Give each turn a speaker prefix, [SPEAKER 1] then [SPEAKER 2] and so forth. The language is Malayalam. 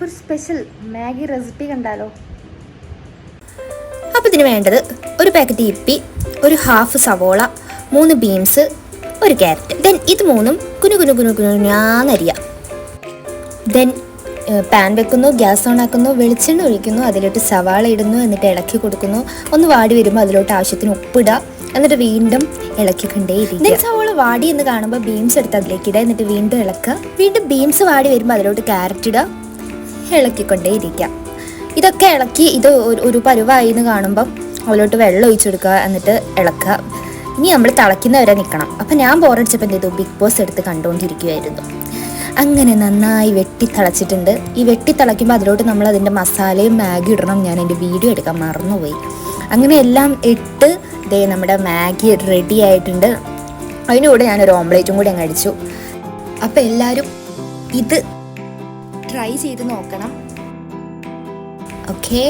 [SPEAKER 1] അപ്പോൾ ഒരു സ്പെഷ്യൽ മാഗി റെസിപ്പി കണ്ടാലോ?
[SPEAKER 2] അപ്പോൾ ഇതിന് വേണ്ടത് ഒരു പാക്കറ്റ് ഇപ്പി, ഒരു ഹാഫ് സവോള, 3 ബീൻസ്, ഒരു ക്യാരറ്റ്. ദെൻ ഇത് മൂന്നും കുനുകുനുകുനുകുനാന്നരിയാം. ദെൻ പാൻ വെക്കുന്നു, ഗ്യാസ് ഓൺ ആക്കുന്നു, വെളിച്ചെണ്ണ ഒഴിക്കുന്നു, അതിലോട്ട് സവാള ഇടുന്നു, എന്നിട്ട് ഇളക്കി കൊടുക്കുന്നു. ഒന്ന് വാടി വരുമ്പോൾ അതിലോട്ട് ആവശ്യത്തിന് ഉപ്പിടുക, എന്നിട്ട് വീണ്ടും ഇളക്കിക്കൊണ്ടേയിരിക്കും. ദെൻ സവാള വാടി എന്ന് കാണുമ്പോൾ ബീൻസ് എടുത്ത് അതിലേക്ക് ഇടുക, എന്നിട്ട് വീണ്ടും ഇളക്കുക. വീണ്ടും ബീൻസ് വാടി വരുമ്പോൾ അതിലോട്ട് ക്യാരറ്റ് ഇടുക, ഇളക്കിക്കൊണ്ടേയിരിക്കാം. ഇതൊക്കെ ഇളക്കി ഇത് ഒരു പരുവായി എന്ന് കാണുമ്പം അതിലോട്ട് വെള്ളം ഒഴിച്ചെടുക്കുക, എന്നിട്ട് ഇളക്കുക. ഇനി നമ്മൾ തിളയ്ക്കുന്നവരെ നിൽക്കണം. അപ്പം ഞാൻ ബോറടിച്ചപ്പോൾ എന്ത് ചെയ്തു, ബിഗ് ബോസ് എടുത്ത് കണ്ടുകൊണ്ടിരിക്കുമായിരുന്നു. അങ്ങനെ നന്നായി വെട്ടി തിളച്ചിട്ടുണ്ട്. ഈ വെട്ടി തിളയ്ക്കുമ്പോൾ അതിലോട്ട് നമ്മൾ അതിൻ്റെ മസാലയും മാഗി ഇടണം. ഞാൻ എൻ്റെ വീഡിയോ എടുക്കാൻ മറന്നുപോയി. അങ്ങനെ എല്ലാം ഇട്ട് ദേ നമ്മുടെ മാഗി റെഡി ആയിട്ടുണ്ട്. അതിൻ്റെ കൂടെ ഞാനൊരു ഓംലേറ്റും കൂടി അങ്ങ് അടിച്ചു. അപ്പോൾ എല്ലാവരും ഇത് ട്രൈ ചെയ്ത് നോക്കണം. ഓക്കേ.